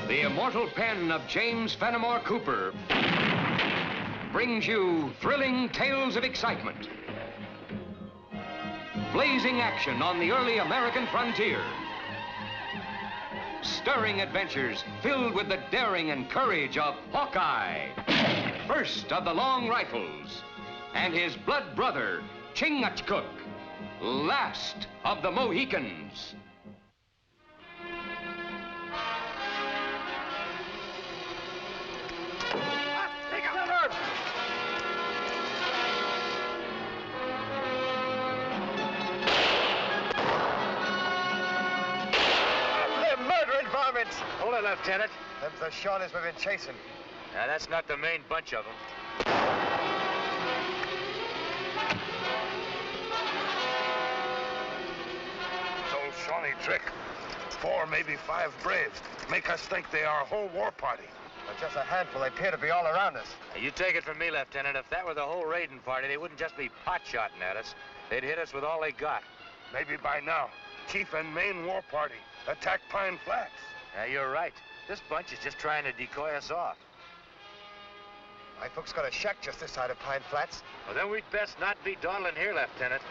The immortal pen of James Fenimore Cooper brings you thrilling tales of excitement, blazing action on the early American frontier, stirring adventures filled with the daring and courage of Hawkeye, first of the long rifles, and his blood brother, Chingachgook, last of the Mohicans. Hold it, Lieutenant. Them's the Shawnees we've been chasing. Now, that's not the main bunch of them. It's old Shawnee trick. 4, maybe 5 braves. Make us think they are a whole war party. But just a handful. They appear to be all around us. Now, you take it from me, Lieutenant. If that were the whole raiding party, they wouldn't just be pot-shotting at us. They'd hit us with all they got. Maybe by now, chief and main war party attack Pine Flats. Now, you're right. This bunch is just trying to decoy us off. My folks got a shack just this side of Pine Flats. Well, then we'd best not be dawdling here, Lieutenant.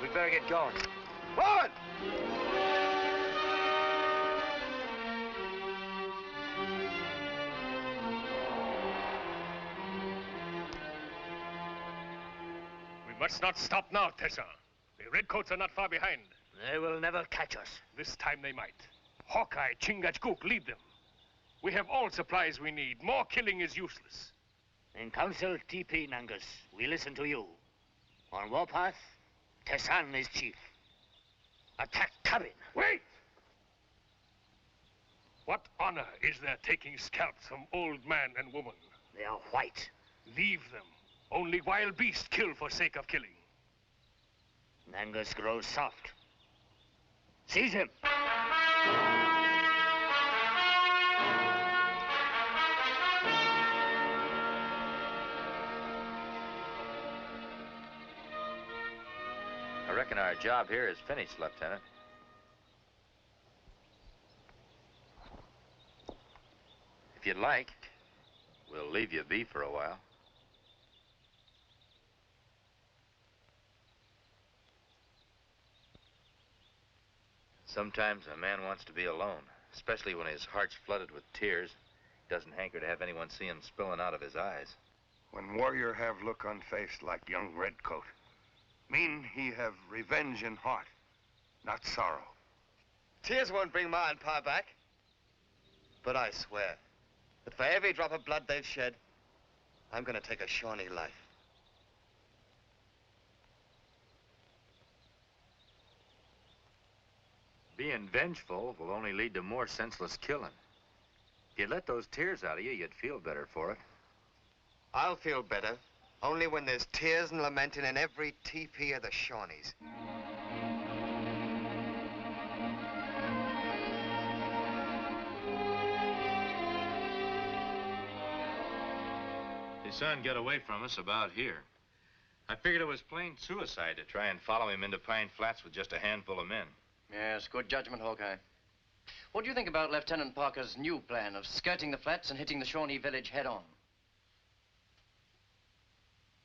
We better get going. Forward! We must not stop now, Tessa. The redcoats are not far behind. They will never catch us. This time they might. Hawkeye, Chingachgook, lead them. We have all supplies we need. More killing is useless. In council, TP, Nangus, we listen to you. On warpath, Tessan is chief. Attack cabin. Wait! What honor is there taking scalps from old man and woman? They are white. Leave them. Only wild beasts kill for sake of killing. Nangus grows soft. Seize him. I reckon our job here is finished, Lieutenant. If you'd like, we'll leave you be for a while. Sometimes a man wants to be alone, especially when his heart's flooded with tears. He doesn't hanker to have anyone see him spilling out of his eyes. When warrior have look on face like young redcoat, mean he have revenge in heart, not sorrow. Tears won't bring Ma and Pa back. But I swear that for every drop of blood they've shed, I'm gonna take a Shawnee life. Being vengeful will only lead to more senseless killing. If you'd let those tears out of you, you'd feel better for it. I'll feel better only when there's tears and lamenting in every teepee of the Shawnees. His son got away from us about here. I figured it was plain suicide to try and follow him into Pine Flats with just a handful of men. Yes, good judgment, Hawkeye. What do you think about Lieutenant Parker's new plan of skirting the flats and hitting the Shawnee village head-on?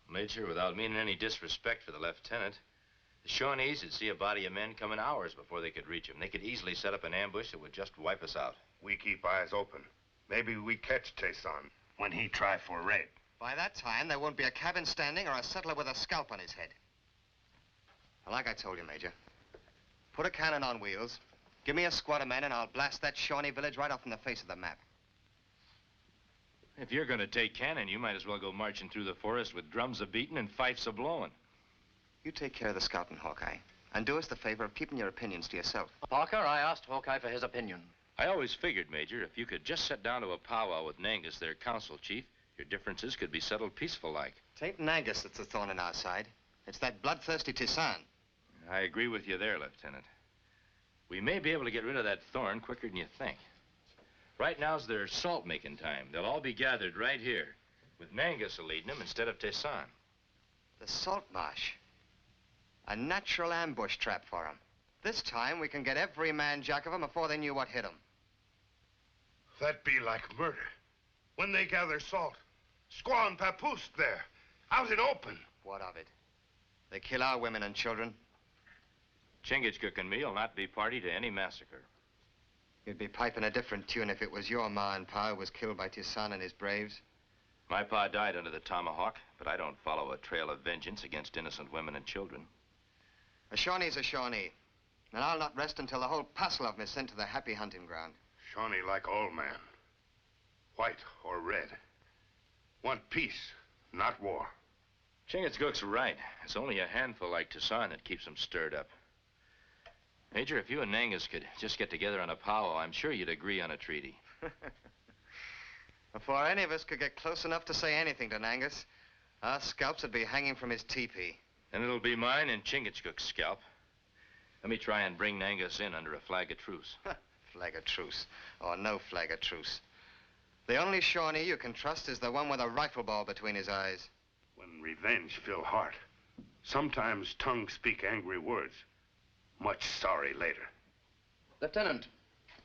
Major, without meaning any disrespect for the lieutenant, the Shawnees would see a body of men coming hours before they could reach him. They could easily set up an ambush that would just wipe us out. We keep eyes open. Maybe we catch Tayson when he try for a raid. By that time, there won't be a cabin standing or a settler with a scalp on his head. Like I told you, Major, put a cannon on wheels, give me a squad of men, and I'll blast that Shawnee village right off from the face of the map. If you're going to take cannon, you might as well go marching through the forest with drums a-beating and fifes a-blowing. You take care of the scouting, Hawkeye, and do us the favor of keeping your opinions to yourself. Parker, I asked Hawkeye for his opinion. I always figured, Major, if you could just sit down to a powwow with Nangus, their council chief, your differences could be settled peaceful-like. It ain't Nangus that's the thorn in our side. It's that bloodthirsty Tisan. I agree with you there, Lieutenant. We may be able to get rid of that thorn quicker than you think. Right now's their salt-making time. They'll all be gathered right here, with Nangus leading them instead of Tisan. The salt marsh. A natural ambush trap for 'em. This time, we can get every man jack of 'em before they knew what hit 'em. That'd be like murder. When they gather salt, squaw and papoose there, out in open. What of it? They kill our women and children. Chingachgook and me will not be party to any massacre. You'd be piping a different tune if it was your ma and pa who was killed by Tisan and his braves. My pa died under the tomahawk, but I don't follow a trail of vengeance against innocent women and children. A Shawnee's a Shawnee. And I'll not rest until the whole parcel of 'em is sent to the happy hunting ground. Shawnee like all man. White or red. Want peace, not war. Chingachgook's right. It's only a handful like Tisan that keeps them stirred up. Major, if you and Nangus could just get together on a powwow, I'm sure you'd agree on a treaty. Before any of us could get close enough to say anything to Nangus, our scalps would be hanging from his teepee. And it'll be mine and Chingachgook's scalp. Let me try and bring Nangus in under a flag of truce. Flag of truce, or no flag of truce. The only Shawnee you can trust is the one with a rifle ball between his eyes. When revenge fill heart, sometimes tongues speak angry words. Much sorry later. Lieutenant,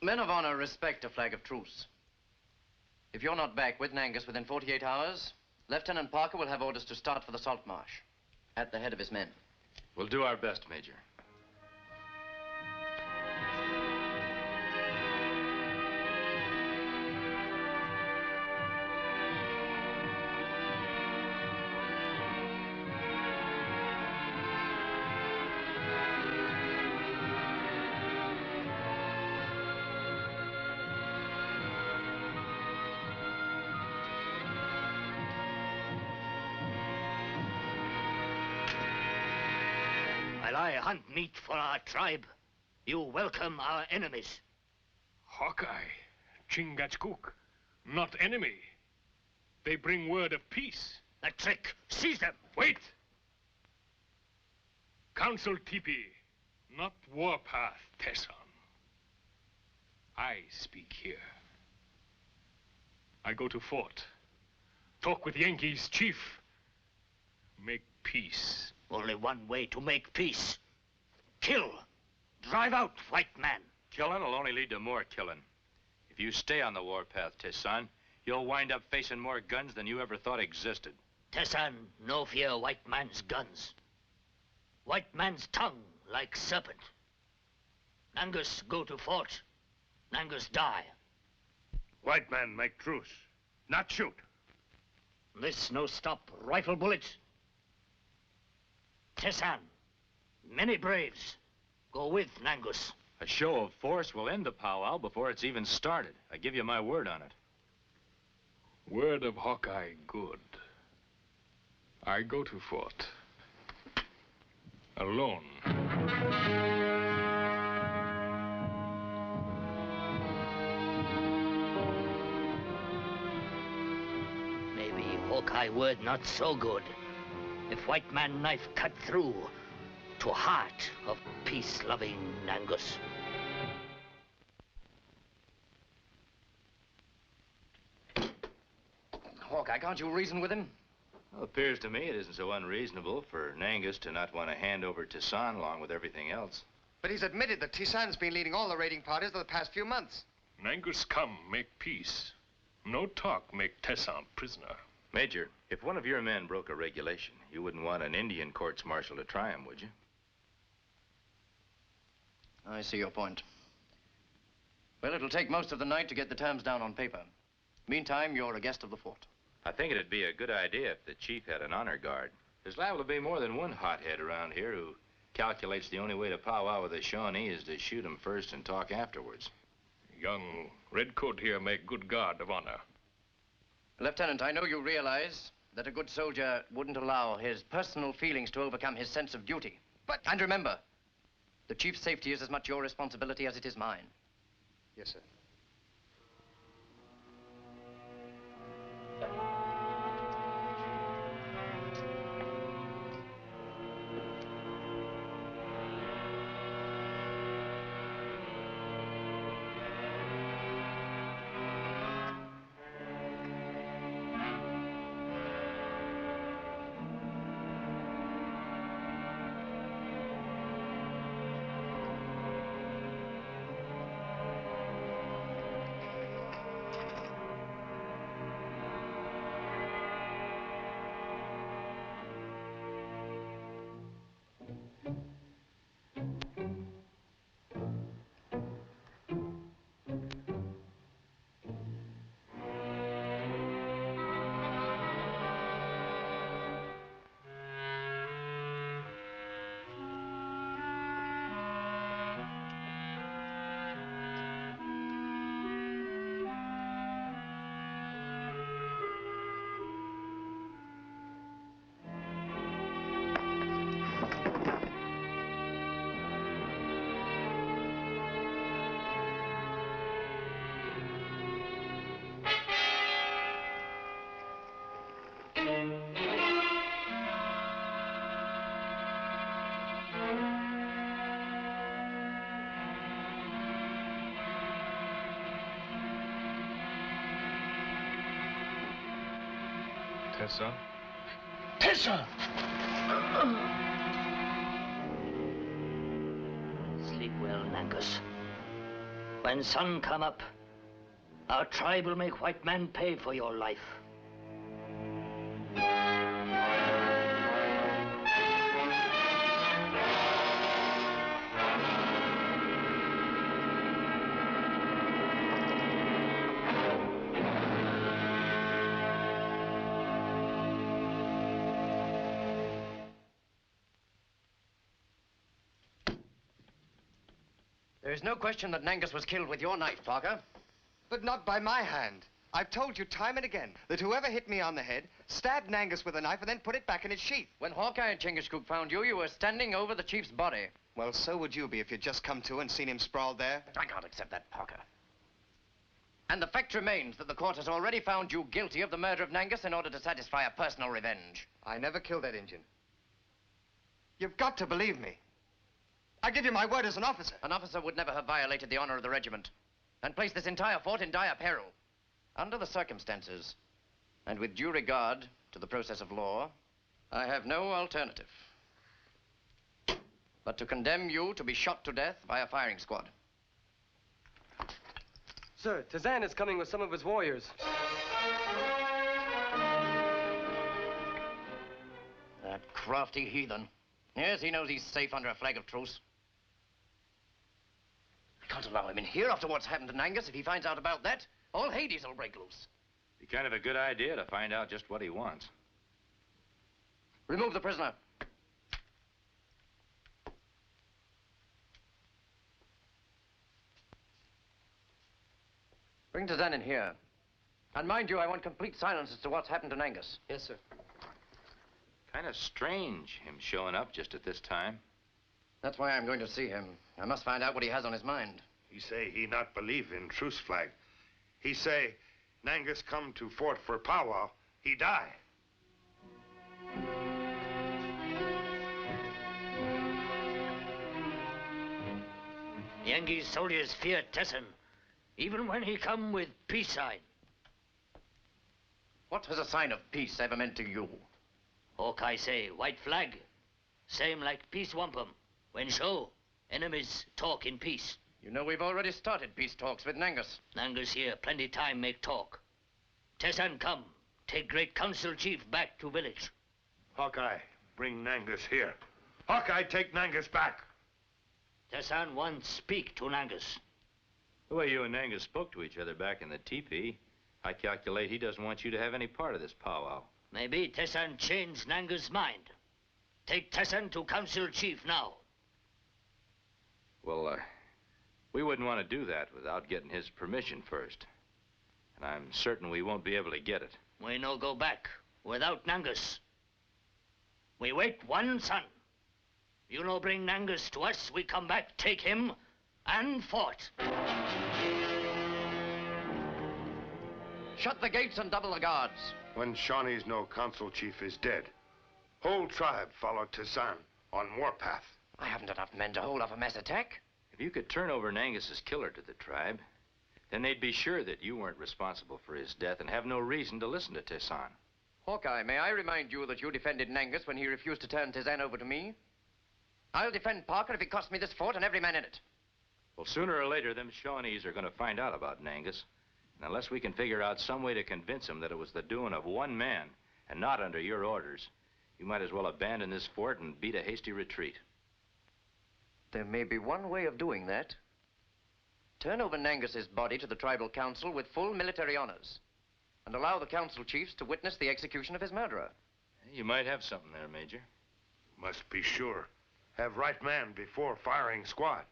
men of honor respect a flag of truce. If you're not back with Nangus within 48 hours, Lieutenant Parker will have orders to start for the salt marsh, at the head of his men. We'll do our best, Major. While I hunt meat for our tribe, you welcome our enemies. Hawkeye, Chingachgook, not enemy. They bring word of peace. A trick. Seize them. Wait! Council Teepee, not warpath, Tesson. I speak here. I go to fort. Talk with Yankees chief. Make peace. Only one way to make peace. Kill. Drive out white man. Killing will only lead to more killing. If you stay on the warpath, Tisan, you'll wind up facing more guns than you ever thought existed. Tessan no fear white man's guns. White man's tongue like serpent. Nangus go to fort. Nangus die. White man make truce, not shoot. This no stop rifle bullets. Tessan, many braves go with Nangus. A show of force will end the powwow before it's even started. I give you my word on it. Word of Hawkeye good. I go to fort. Alone. Maybe Hawkeye word not so good. If white man knife cut through to heart of peace-loving Nangus. Hawkeye, can't you reason with him? Well, it appears to me it isn't so unreasonable for Nangus to not want to hand over Tisan along with everything else. But he's admitted that Tisan's been leading all the raiding parties for the past few months. Nangus come, make peace. No talk, make Tessan prisoner. Major, if one of your men broke a regulation, you wouldn't want an Indian courts-martial to try him, would you? I see your point. Well, it'll take most of the night to get the terms down on paper. Meantime, you're a guest of the fort. I think it'd be a good idea if the chief had an honor guard. There's liable to be more than one hothead around here who calculates the only way to powwow with a Shawnee is to shoot him first and talk afterwards. Young redcoat here make good guard of honor. Lieutenant, I know you realize that a good soldier wouldn't allow his personal feelings to overcome his sense of duty. And remember, the chief's safety is as much your responsibility as it is mine. Yes, sir. Tessa? Tessa! Sleep well, Nangus. When sun come up, our tribe will make white man pay for your life. There's no question that Nangus was killed with your knife, Parker. But not by my hand. I've told you time and again that whoever hit me on the head stabbed Nangus with a knife and then put it back in its sheath. When Hawkeye and Chingachgook found you, you were standing over the chief's body. Well, so would you be if you'd just come to and seen him sprawled there. I can't accept that, Parker. And the fact remains that the court has already found you guilty of the murder of Nangus in order to satisfy a personal revenge. I never killed that Injun. You've got to believe me. I give you my word as an officer. An officer would never have violated the honor of the regiment and placed this entire fort in dire peril. Under the circumstances, and with due regard to the process of law, I have no alternative but to condemn you to be shot to death by a firing squad. Sir, Tazan is coming with some of his warriors. That crafty heathen. Yes, he knows he's safe under a flag of truce. I can't allow him in here after what's happened to Nangus. If he finds out about that, all Hades will break loose. Be kind of a good idea to find out just what he wants. Remove the prisoner. Bring Tazan in here. And mind you, I want complete silence as to what's happened to Nangus. Yes, sir. Kind of strange, him showing up just at this time. That's why I'm going to see him. I must find out what he has on his mind. He say he not believe in truce flag. He say Nangus come to fort for powwow, he die. Yankee soldiers fear Tessin, even when he come with peace sign. What has a sign of peace ever meant to you? Hawkeye say, white flag. Same like peace wampum. When show, enemies talk in peace. You know we've already started peace talks with Nangus. Nangus here, plenty time make talk. Tessan come, take great council chief back to village. Hawkeye, bring Nangus here. Hawkeye, take Nangus back. Tessan want speak to Nangus. The way you and Nangus spoke to each other back in the teepee, I calculate he doesn't want you to have any part of this powwow. Maybe Tessan change Nangus' mind. Take Tessan to council chief now. Well, we wouldn't want to do that without getting his permission first. And I'm certain we won't be able to get it. We no go back without Nangus. We wait one son. You no bring Nangus to us, we come back, take him, and fort. Shut the gates and double the guards. When Shawnee's no council chief is dead, whole tribe followed Tazan on warpath. I haven't enough men to hold off a mass attack. If you could turn over Nangus's killer to the tribe, then they'd be sure that you weren't responsible for his death and have no reason to listen to Tessan. Hawkeye, may I remind you that you defended Nangus when he refused to turn Tazan over to me? I'll defend Parker if it costs me this fort and every man in it. Well, sooner or later, them Shawnees are going to find out about Nangus. And unless we can figure out some way to convince them that it was the doing of one man and not under your orders, you might as well abandon this fort and beat a hasty retreat. There may be one way of doing that. Turn over Nangus's body to the tribal council with full military honors and allow the council chiefs to witness the execution of his murderer. You might have something there, Major. Must be sure. Have right man before firing squad.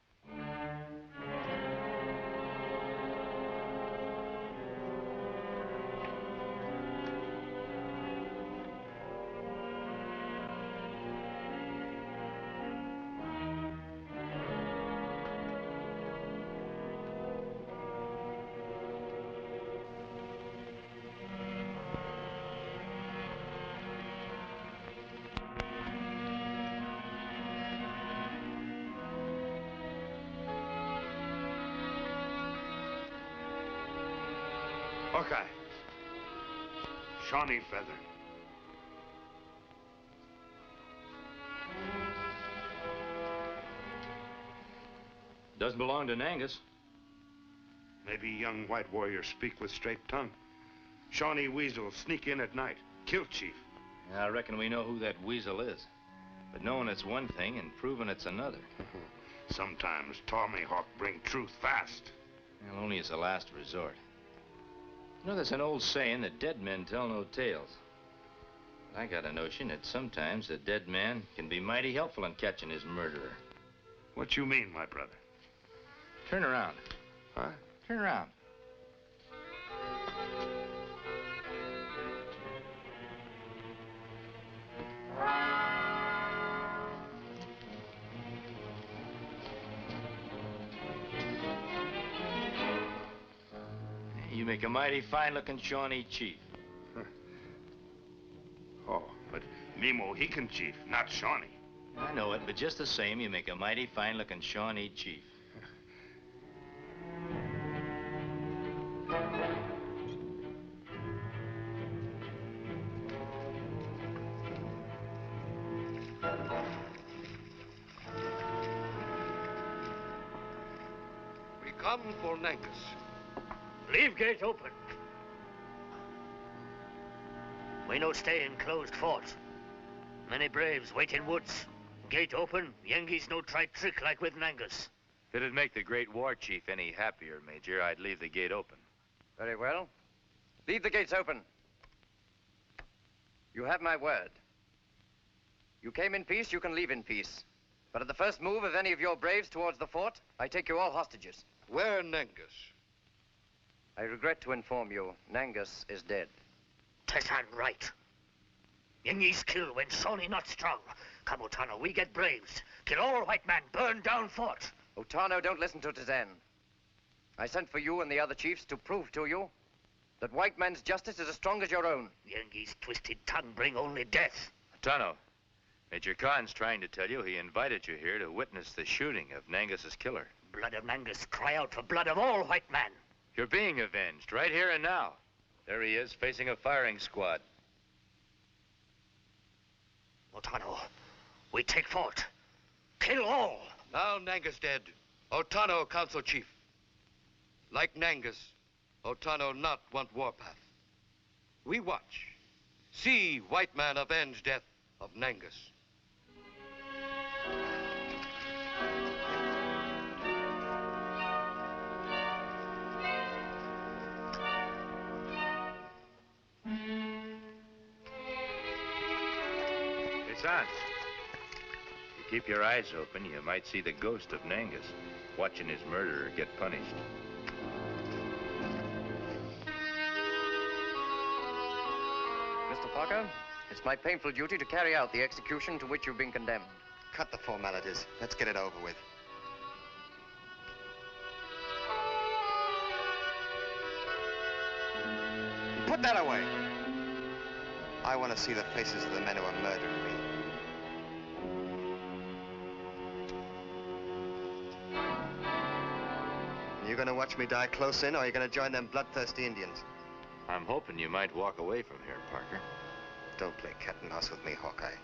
Hawkeye. Shawnee feather. Doesn't belong to Nangus. Maybe young white warriors speak with straight tongue. Shawnee weasels sneak in at night, kill Chief. Yeah, I reckon we know who that weasel is. But knowing it's one thing and proving it's another. Sometimes Tommy Hawk bring truth fast. Well, only as a last resort. You know, there's an old saying that dead men tell no tales. I got a notion that sometimes a dead man can be mighty helpful in catching his murderer. What you mean, my brother? Turn around. Huh? Turn around. You make a mighty fine-looking Shawnee chief. Oh, but me Mohican chief, not Shawnee. I know it, but just the same, you make a mighty fine-looking Shawnee chief. We come for Nangus. Leave gate open. We no stay in closed fort. Many braves wait in woods. Gate open, Yengeese no try trick like with Nangus. If it'd make the great war chief any happier, Major, I'd leave the gate open. Very well. Leave the gates open. You have my word. You came in peace, you can leave in peace. But at the first move of any of your braves towards the fort, I take you all hostages. Where Nangus? I regret to inform you, Nangus is dead. Tesan right. Yengeese kill when Shawnee not strong. Come, Otano, we get braves. Kill all white man, burn down fort. Otano, don't listen to Tazan. I sent for you and the other chiefs to prove to you that white man's justice is as strong as your own. Yengeese twisted tongue bring only death. Tano, Major Khan's trying to tell you he invited you here to witness the shooting of Nangus's killer. Blood of Nangus, cry out for blood of all white man. You're being avenged right here and now. There he is, facing a firing squad. Otano, we take fort. Kill all. Now Nangus dead. Otano council chief. Like Nangus, Otano not want warpath. We watch. See white man avenge death of Nangus. Son, if you keep your eyes open, you might see the ghost of Nangus watching his murderer get punished. Mr. Parker, it's my painful duty to carry out the execution to which you've been condemned. Cut the formalities. Let's get it over with. Put that away. I want to see the faces of the men who are murdering me. You gonna watch me die close in, or are you gonna join them bloodthirsty Indians? I'm hoping you might walk away from here, Parker. Don't play cat and mouse with me, Hawkeye.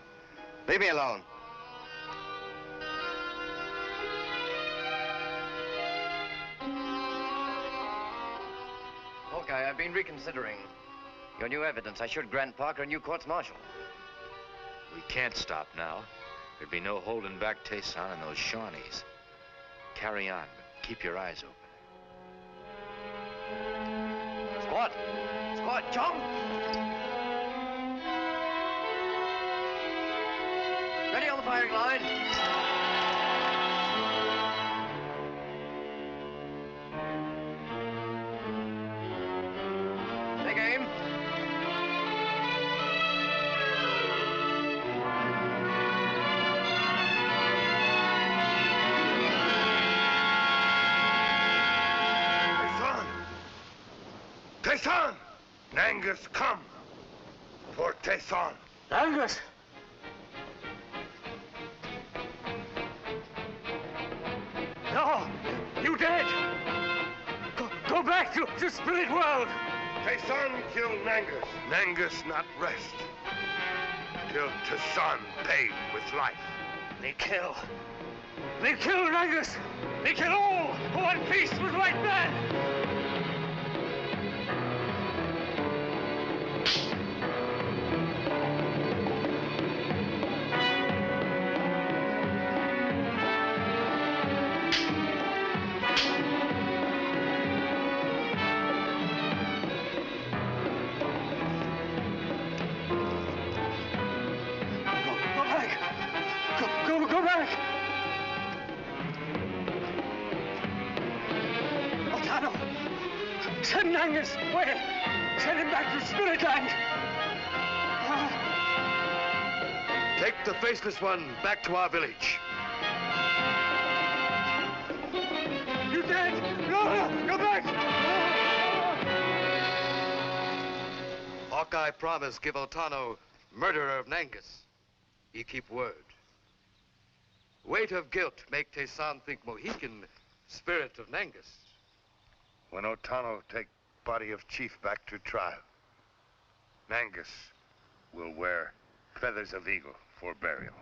Leave me alone. Hawkeye, I've been reconsidering. Your new evidence, I should grant Parker a new courts-martial. We can't stop now. There'd be no holding back Tayson and those Shawnees. Carry on, but keep your eyes open. Squad! Squad, jump! Ready on the firing line. Take aim. Tayson! Nangus, come! For Tayson. Nangus! No! You dead! Go back to spirit world! Tayson kill Nangus. Nangus not rest. Till Tayson paid with life. They kill Nangus! They kill all who are faced with white man. Go back! Otano! Send Angus away! Send him back to Spirit Land! Take the faceless one back to our village. You dead! No! Go back! Hawkeye promised give Otano murderer of Nangus. He keep word. Weight of guilt make Tesan think Mohican spirit of Nangus. When Otano take body of chief back to trial, Nangus will wear feathers of eagle for burial.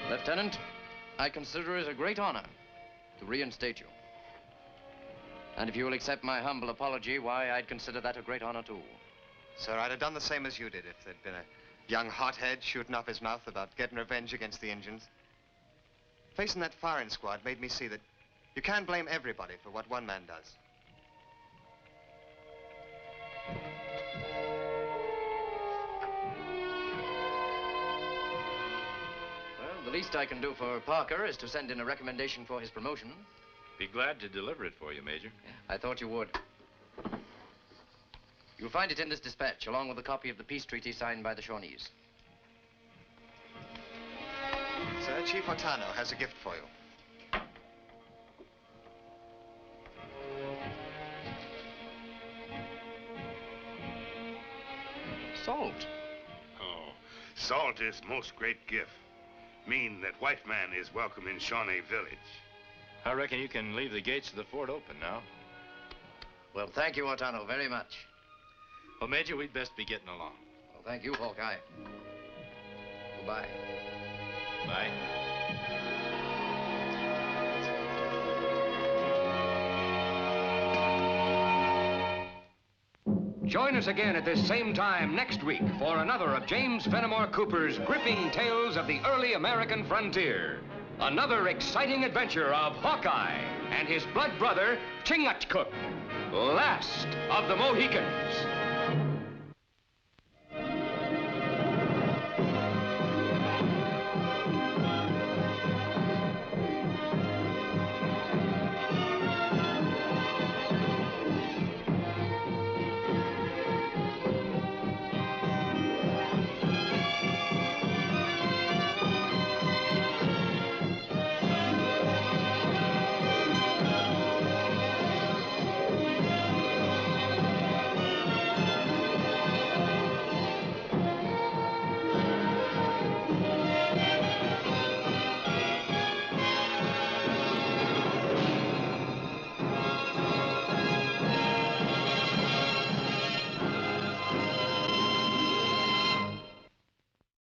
Lieutenant, I consider it a great honor to reinstate you. And if you will accept my humble apology, why, I'd consider that a great honor, too. Sir, I'd have done the same as you did if there'd been a young hothead shooting off his mouth about getting revenge against the Indians. Facing that firing squad made me see that you can't blame everybody for what one man does. Well, the least I can do for Parker is to send in a recommendation for his promotion. Be glad to deliver it for you, Major. Yeah, I thought you would. You'll find it in this dispatch, along with a copy of the peace treaty signed by the Shawnees. Sir, Chief Otano has a gift for you. Salt. Oh, salt is most great gift. Mean that white man is welcome in Shawnee village. I reckon you can leave the gates of the fort open now. Well, thank you, Otano, very much. Well, Major, we'd best be getting along. Well, thank you, Hawkeye. Goodbye. Bye. Join us again at this same time next week for another of James Fenimore Cooper's gripping tales of the early American frontier. Another exciting adventure of Hawkeye and his blood brother, Chingachgook, last of the Mohicans.